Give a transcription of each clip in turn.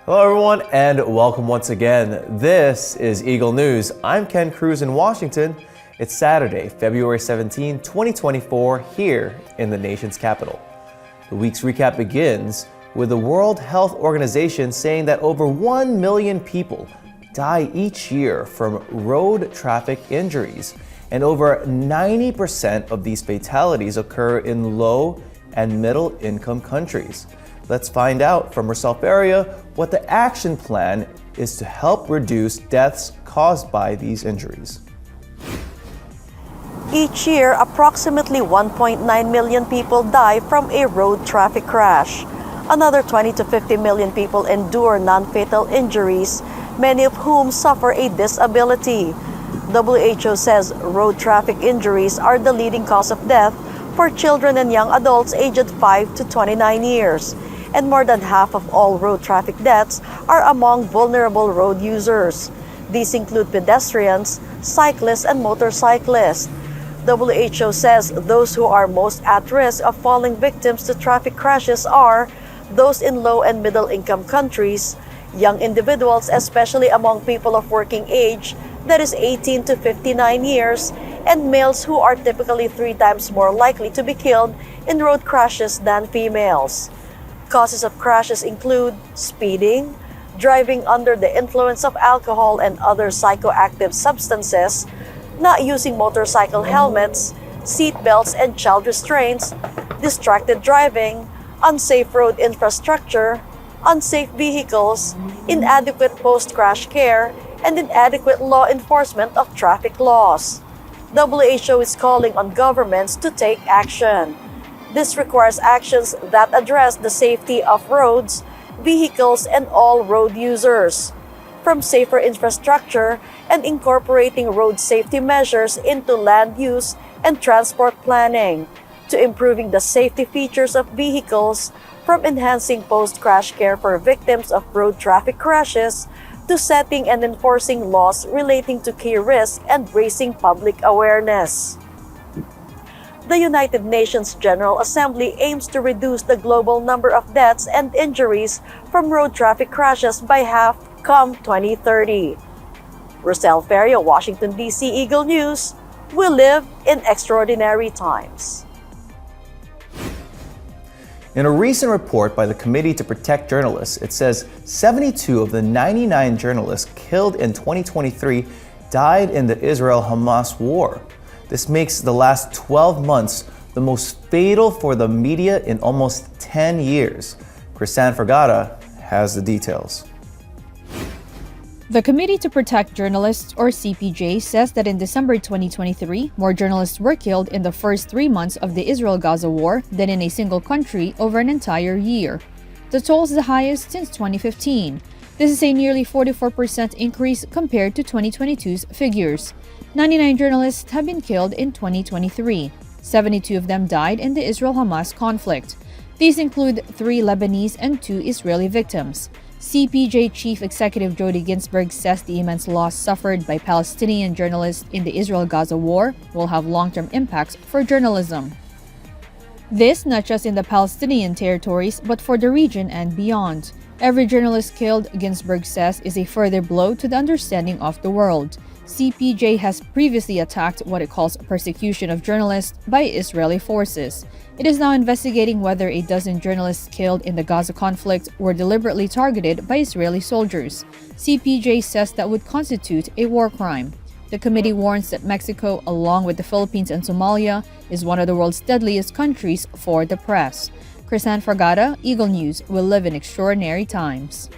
Hello everyone and welcome once again. This is Eagle News. I'm Ken Cruz in Washington. It's Saturday, February 17, 2024 here in the nation's capital. The week's recap begins with the World Health Organization saying that over 1 million people die each year from road traffic injuries, and over 90% of these fatalities occur in low and middle income countries. Let's find out from Rosel Faria what the action plan is to help reduce deaths caused by these injuries. Each year, approximately 1.9 million people die from a road traffic crash. Another 20 to 50 million people endure non-fatal injuries, many of whom suffer a disability. WHO says road traffic injuries are the leading cause of death for children and young adults aged 5 to 29 years. And more than half of all road traffic deaths are among vulnerable road users. These include pedestrians, cyclists, and motorcyclists. WHO says those who are most at risk of falling victims to traffic crashes are those in low and middle income countries, young individuals, especially among people of working age, that is 18 to 59 years, and males who are typically 3 times more likely to be killed in road crashes than females. Causes of crashes include speeding, driving under the influence of alcohol and other psychoactive substances, not using motorcycle helmets, seat belts and child restraints, distracted driving, unsafe road infrastructure, unsafe vehicles, inadequate post-crash care, and inadequate law enforcement of traffic laws. WHO is calling on governments to take action. This requires actions that address the safety of roads, vehicles, and all road users, from safer infrastructure and incorporating road safety measures into land use and transport planning, to improving the safety features of vehicles, from enhancing post-crash care for victims of road traffic crashes, to setting and enforcing laws relating to key risks and raising public awareness. The United Nations General Assembly aims to reduce the global number of deaths and injuries from road traffic crashes by half come 2030. Rosel Faria, Washington, D.C. Eagle News. We live in extraordinary times. In a recent report by the Committee to Protect Journalists, it says 72 of the 99 journalists killed in 2023 died in the Israel-Hamas war. This makes the last 12 months the most fatal for the media in almost 10 years. Crisan Fergata has the details. The Committee to Protect Journalists, or CPJ, says that in December 2023, more journalists were killed in the first 3 months of the Israel-Gaza war than in a single country over an entire year. The toll is the highest since 2015. This is a nearly 44% increase compared to 2022's figures. 99 journalists have been killed in 2023. 72 of them died in the Israel-Hamas conflict. These include 3 Lebanese and 2 Israeli victims. CPJ Chief Executive Jody Ginsburg says the immense loss suffered by Palestinian journalists in the Israel-Gaza war will have long-term impacts for journalism. This not just in the Palestinian territories, but for the region and beyond. Every journalist killed, Ginsburg says, is a further blow to the understanding of the world. CPJ has previously attacked what it calls persecution of journalists by Israeli forces. It is now investigating whether a dozen journalists killed in the Gaza conflict were deliberately targeted by Israeli soldiers. CPJ says that would constitute a war crime. The committee warns that Mexico, along with the Philippines and Somalia, is one of the world's deadliest countries for the press. Crisan Fergata, Eagle News. We live in extraordinary times.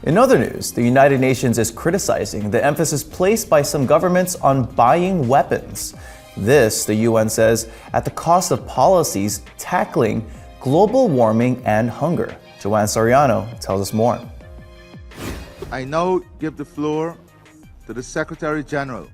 In other news, the United Nations is criticizing the emphasis placed by some governments on buying weapons. This, the UN says, at the cost of policies tackling global warming and hunger. Joanne Soriano tells us more. I now give the floor to the Secretary General.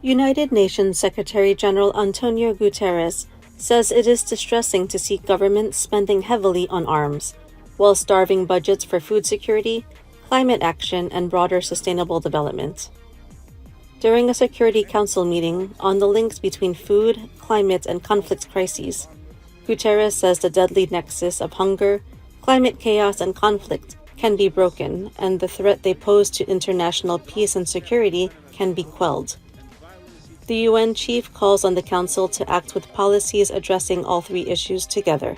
United Nations Secretary General Antonio Guterres says it is distressing to see governments spending heavily on arms, while starving budgets for food security, climate action, and broader sustainable development. During a Security Council meeting on the links between food, climate, and conflict crises, Guterres says the deadly nexus of hunger, climate chaos and conflict can be broken, and the threat they pose to international peace and security can be quelled. The UN chief calls on the Council to act with policies addressing all three issues together.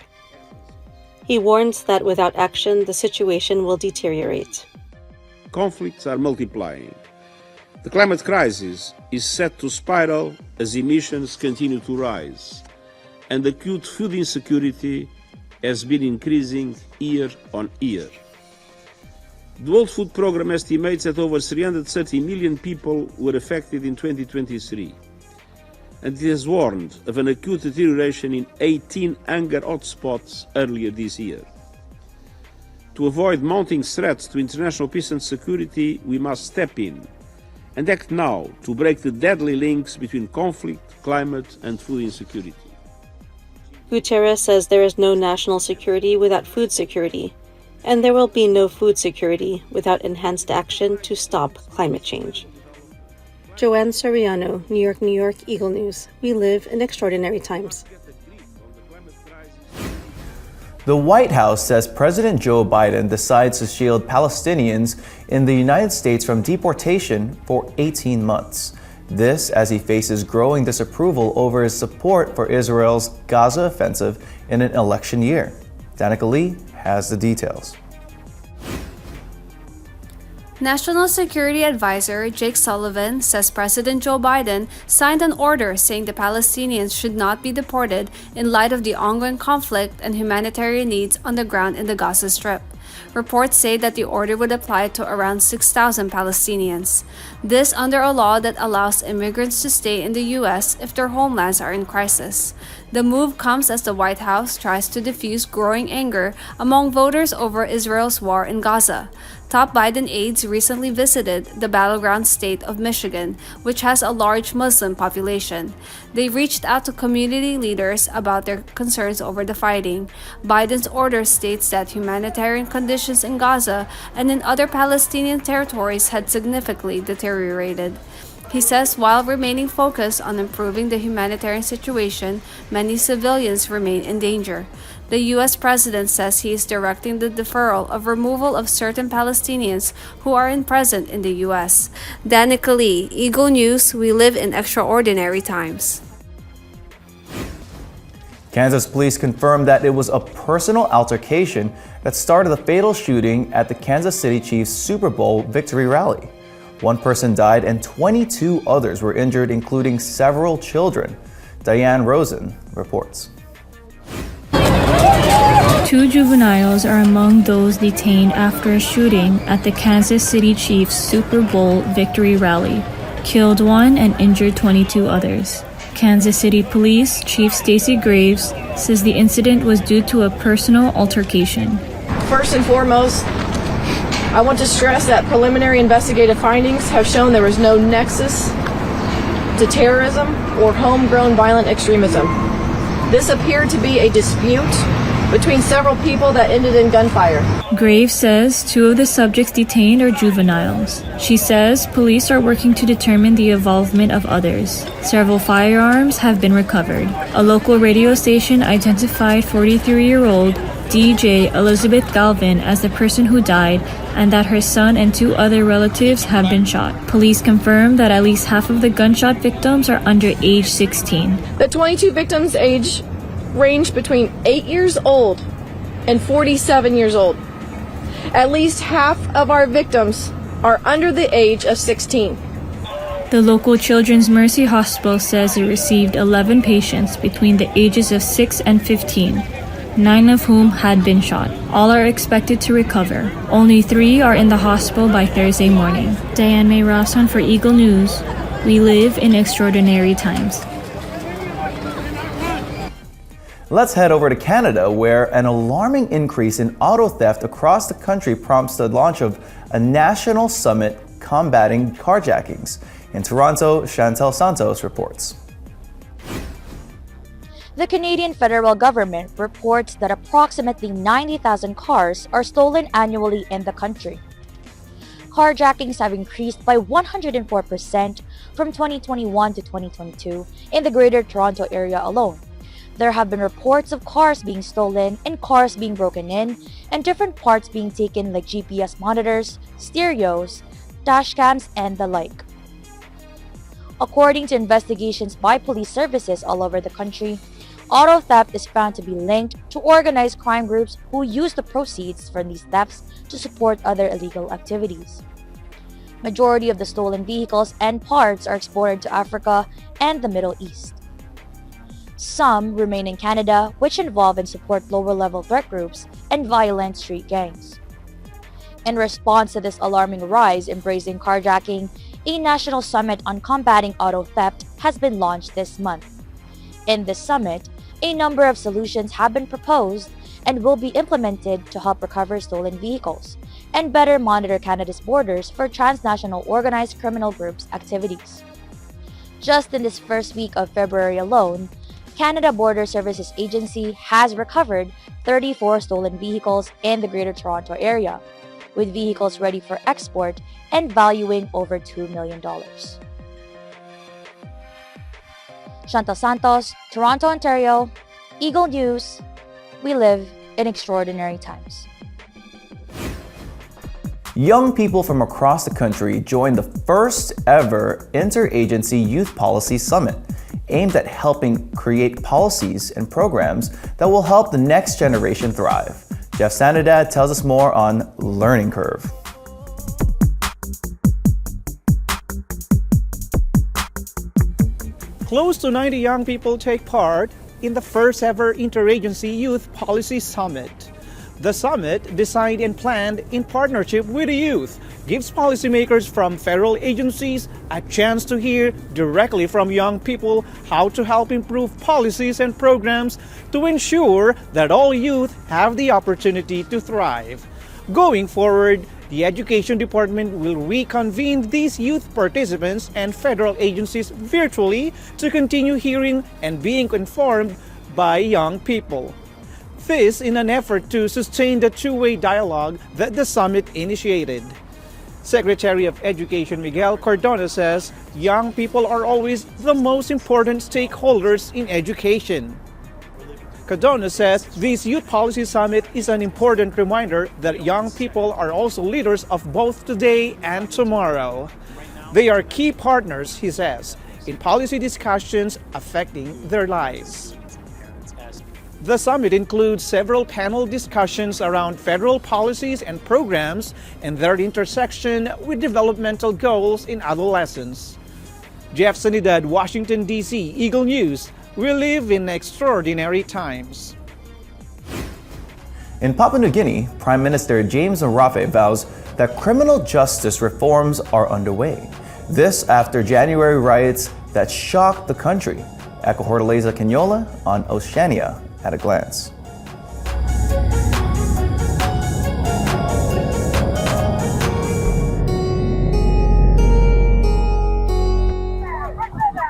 He warns that without action, the situation will deteriorate. Conflicts are multiplying. The climate crisis is set to spiral as emissions continue to rise, and acute food insecurity has been increasing year on year. The World Food Programme estimates that over 330 million people were affected in 2023, and it has warned of an acute deterioration in 18 hunger hotspots earlier this year. To avoid mounting threats to international peace and security, we must step in and act now to break the deadly links between conflict, climate, and food insecurity. Guterres says there is no national security without food security, and there will be no food security without enhanced action to stop climate change. Joanne Soriano, New York, Eagle News. We live in extraordinary times. The White House says President Joe Biden decides to shield Palestinians in the United States from deportation for 18 months. This as he faces growing disapproval over his support for Israel's Gaza offensive in an election year. Danica Lee has the details. National Security Advisor Jake Sullivan says President Joe Biden signed an order saying the Palestinians should not be deported in light of the ongoing conflict and humanitarian needs on the ground in the Gaza Strip. Reports say that the order would apply to around 6,000 Palestinians. This under a law that allows immigrants to stay in the U.S. if their homelands are in crisis. The move comes as the White House tries to diffuse growing anger among voters over Israel's war in Gaza. Top Biden aides recently visited the battleground state of Michigan, which has a large Muslim population. They reached out to community leaders about their concerns over the fighting. Biden's order states that humanitarian conditions in Gaza and in other Palestinian territories had significantly deteriorated. He says while remaining focused on improving the humanitarian situation, many civilians remain in danger. The U.S. president says he is directing the deferral of removal of certain Palestinians who are present in the U.S. Danica Lee, Eagle News, we live in extraordinary times. Kansas police confirmed that it was a personal altercation that started the fatal shooting at the Kansas City Chiefs Super Bowl victory rally. One person died and 22 others were injured, including several children. Diane Rosen reports. 2 juveniles are among those detained after a shooting at the Kansas City Chiefs Super Bowl victory rally, killed 1 and injured 22 others. Kansas City Police Chief Stacey Graves says the incident was due to a personal altercation. First and foremost, I want to stress that preliminary investigative findings have shown there was no nexus to terrorism or homegrown violent extremism. This appeared to be a dispute between several people that ended in gunfire. Graves says 2 of the subjects detained are juveniles. She says police are working to determine the involvement of others. Several firearms have been recovered. A local radio station identified 43-year-old DJ Elizabeth Galvin as the person who died and that her son and 2 other relatives have been shot. Police confirmed that at least half of the gunshot victims are under age 16. The 22 victims' age range between 8 years old and 47 years old. At least half of our victims are under the age of 16. The local Children's Mercy Hospital says it received 11 patients between the ages of 6 and 15, 9 of whom had been shot. All are expected to recover. Only 3 are in the hospital by Thursday morning. Diane May Rawson for Eagle News. We live in extraordinary times. Let's head over to Canada, where an alarming increase in auto theft across the country prompts the launch of a national summit combating carjackings. In Toronto, Chantel Santos reports. The Canadian federal government reports that approximately 90,000 cars are stolen annually in the country. Carjackings have increased by 104% from 2021 to 2022 in the Greater Toronto Area alone. There have been reports of cars being stolen and cars being broken in, and different parts being taken like GPS monitors, stereos, dash cams, and the like. According to investigations by police services all over the country, auto theft is found to be linked to organized crime groups who use the proceeds from these thefts to support other illegal activities. Majority of the stolen vehicles and parts are exported to Africa and the Middle East. Some remain in Canada, which involve and support lower-level threat groups and violent street gangs. In response to this alarming rise embracing carjacking, a national summit on combating auto theft has been launched this month. In this summit, a number of solutions have been proposed and will be implemented to help recover stolen vehicles and better monitor Canada's borders for transnational organized criminal groups' activities. Just in this first week of February alone, Canada Border Services Agency has recovered 34 stolen vehicles in the Greater Toronto Area, with vehicles ready for export and valuing over $2 million. Chantal Santos, Toronto, Ontario, Eagle News. We live in extraordinary times. Young people from across the country joined the first ever Interagency Youth Policy Summit, aimed at helping create policies and programs that will help the next generation thrive. Jeff Sanadad tells us more on Learning Curve. Close to 90 young people take part in the first ever Interagency Youth Policy Summit. The summit, designed and planned in partnership with the youth, gives policymakers from federal agencies a chance to hear directly from young people how to help improve policies and programs to ensure that all youth have the opportunity to thrive. Going forward, the Education Department will reconvene these youth participants and federal agencies virtually to continue hearing and being informed by young people. This in an effort to sustain the two-way dialogue that the summit initiated. Secretary of Education Miguel Cardona says young people are always the most important stakeholders in education. Cardona says this Youth Policy Summit is an important reminder that young people are also leaders of both today and tomorrow. They are key partners, he says, in policy discussions affecting their lives. The summit includes several panel discussions around federal policies and programs and their intersection with developmental goals in adolescence. Jeff Sanidad, Washington, D.C., Eagle News. We live in extraordinary times. In Papua New Guinea, Prime Minister James Marape vows that criminal justice reforms are underway. This after January riots that shocked the country. Echo Hortaleza Quinola on Oceania at a Glance.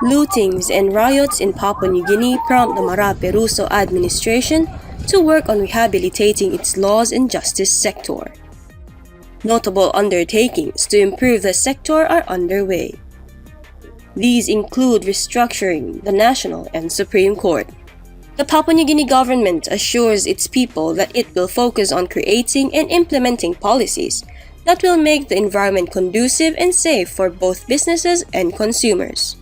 Lootings and riots in Papua New Guinea prompt the Marape Russo administration to work on rehabilitating its laws and justice sector. Notable undertakings to improve the sector are underway. These include restructuring the National and Supreme Court. The Papua New Guinea government assures its people that it will focus on creating and implementing policies that will make the environment conducive and safe for both businesses and consumers.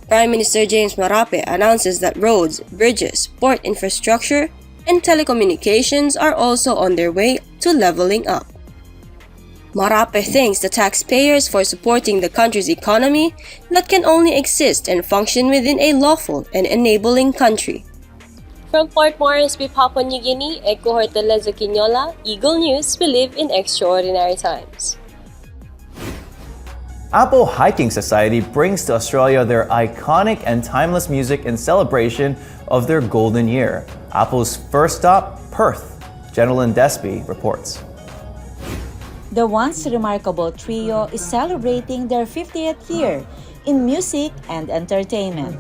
Prime Minister James Marape announces that roads, bridges, port infrastructure, and telecommunications are also on their way to leveling up. Marape thanks the taxpayers for supporting the country's economy that can only exist and function within a lawful and enabling country. From Port Moresby, Papua New Guinea, Echo Hortaleza Quinola, Eagle News. We live in extraordinary times. Apo Hiking Society brings to Australia their iconic and timeless music in celebration of their golden year. Apo's first stop, Perth. Jenilyn Despy reports. The once remarkable trio is celebrating their 50th year in music and entertainment.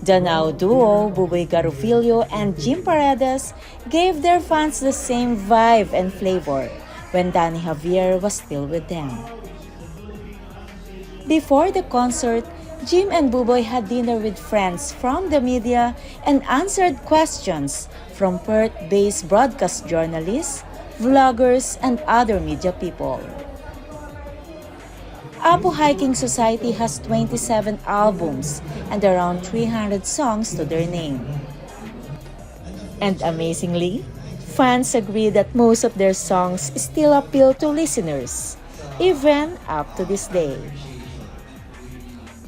The now duo, Buboy Garufilio and Jim Paredes, gave their fans the same vibe and flavor when Danny Javier was still with them. Before the concert, Jim and Buboy had dinner with friends from the media and answered questions from Perth-based broadcast journalists, vloggers, and other media people. Apo Hiking Society has 27 albums and around 300 songs to their name. And amazingly, fans agree that most of their songs still appeal to listeners, even up to this day.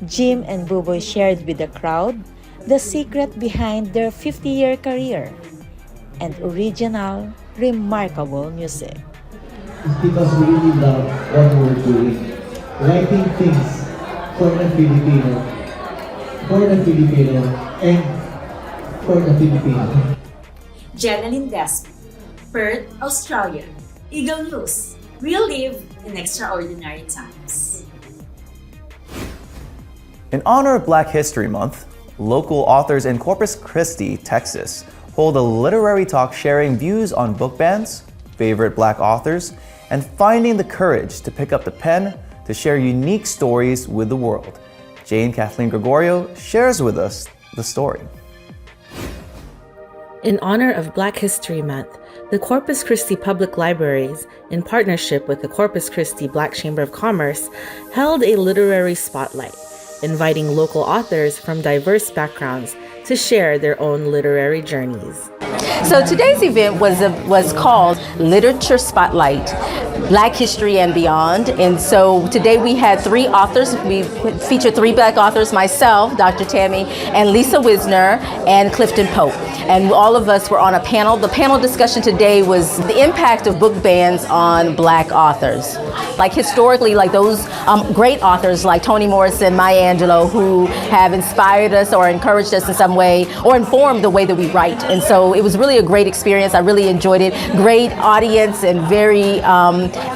Jim and Buboy shared with the crowd the secret behind their 50-year career and original, remarkable music. It's because we really love what we're doing. Writing things for the Filipino, and for the Filipino. Jeneline Desp, Perth, Australia. Eagle News. We live in extraordinary times. In honor of Black History Month, local authors in Corpus Christi, Texas, hold a literary talk sharing views on book bans, favorite Black authors, and finding the courage to pick up the pen to share unique stories with the world. Jane Kathleen Gregorio shares with us the story. In honor of Black History Month, the Corpus Christi Public Libraries, in partnership with the Corpus Christi Black Chamber of Commerce, held a literary spotlight, inviting local authors from diverse backgrounds to share their own literary journeys. So today's event was called Literature Spotlight, Black History and Beyond. And so today we had 3 authors. We featured 3 Black authors, myself, Dr. Tammy, and Lisa Wisner, and Clifton Pope. And all of us were on a panel. The panel discussion today was the impact of book bans on Black authors. Like historically, like those great authors like Toni Morrison, Maya Angelou, who have inspired us or encouraged us in some way or informed the way that we write. And so it was really a great experience. I really enjoyed it. Great audience and very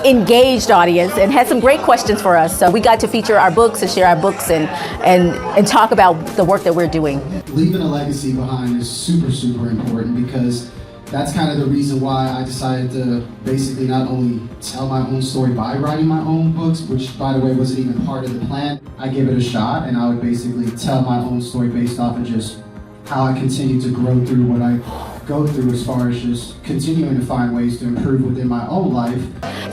engaged audience, and had some great questions for us. So we got to feature our books and share our books and talk about the work that we're doing. Leaving a legacy behind is super important, because that's kind of the reason why I decided to basically not only tell my own story by writing my own books, which by the way wasn't even part of the plan. I gave it a shot, and I would basically tell my own story based off of just how I continue to grow through what I go through, as far as just continuing to find ways to improve within my own life.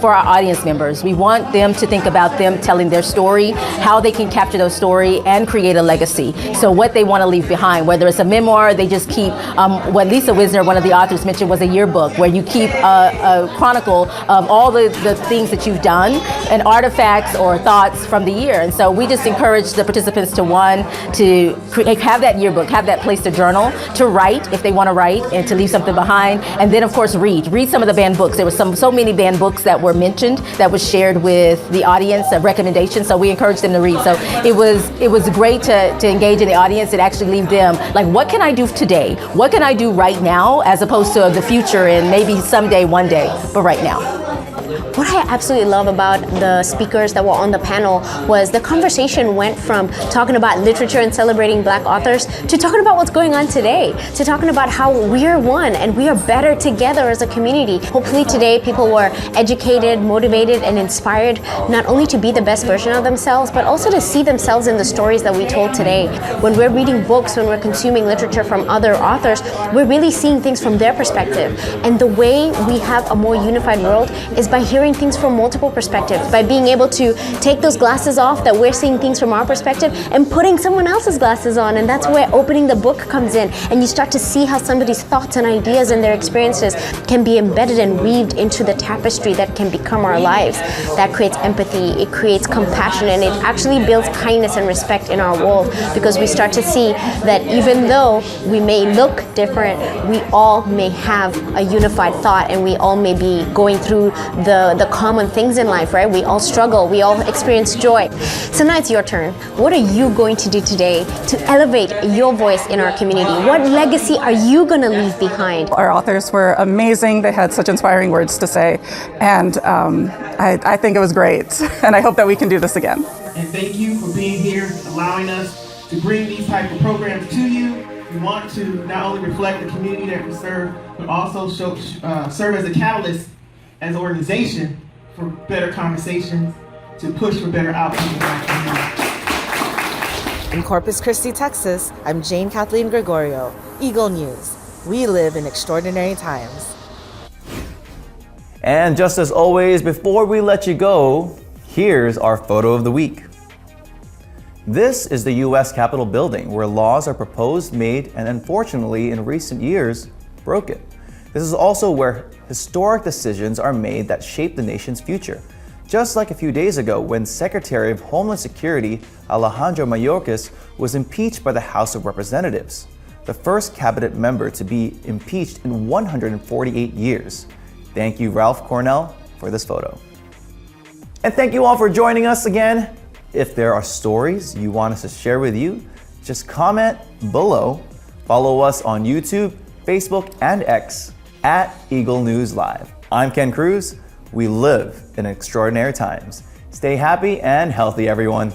For our audience members, we want them to think about them telling their story, how they can capture their story and create a legacy. So what they want to leave behind, whether it's a memoir, they just keep, what Lisa Wisner, one of the authors, mentioned was a yearbook, where you keep a chronicle of all the things that you've done and artifacts or thoughts from the year. And so we just encourage the participants to have that yearbook, have that place to journal, to write if they want to write, and to leave something behind, and then of course read some of the banned books. There were so many banned books that were mentioned that was shared with the audience, a recommendation, so we encouraged them to read. So it was great to engage in the audience and actually leave them like, what can I do today? What can I do right now, as opposed to the future and maybe someday, one day, but right now. What I absolutely love about the speakers that were on the panel was the conversation went from talking about literature and celebrating Black authors to talking about what's going on today, to talking about how we're one and we are better together as a community. Hopefully today people were educated, motivated, and inspired not only to be the best version of themselves, but also to see themselves in the stories that we told today. When we're reading books, when we're consuming literature from other authors, we're really seeing things from their perspective. And the way we have a more unified world is by hearing things from multiple perspectives, by being able to take those glasses off that we're seeing things from our perspective and putting someone else's glasses on. And that's where opening the book comes in, and you start to see how somebody's thoughts and ideas and their experiences can be embedded and weaved into the tapestry that can become our lives. That creates empathy, it creates compassion, and it actually builds kindness and respect in our world, because we start to see that even though we may look different, we all may have a unified thought, and we all may be going through the common things in life, right? We all struggle, we all experience joy. So now it's your turn. What are you going to do today to elevate your voice in our community? What legacy are you going to leave behind? Our authors were amazing. They had such inspiring words to say, and I think it was great, and I hope that we can do this again. And thank you for being here, allowing us to bring these type of programs to you. We want to not only reflect the community that we serve, but also serve as a catalyst as an organization for better conversations, to push for better outcomes in our community. In Corpus Christi, Texas, I'm Jane Kathleen Gregorio, Eagle News. We live in extraordinary times. And just as always, before we let you go, here's our photo of the week. This is the U.S. Capitol building, where laws are proposed, made, and unfortunately, in recent years, broken. This is also where historic decisions are made that shape the nation's future. Just like a few days ago when Secretary of Homeland Security Alejandro Mayorkas was impeached by the House of Representatives, the first cabinet member to be impeached in 148 years. Thank you, Ralph Cornell, for this photo. And thank you all for joining us again. If there are stories you want us to share with you, just comment below. Follow us on YouTube, Facebook, and X at Eagle News Live. I'm Ken Cruz. We live in extraordinary times. Stay happy and healthy, everyone.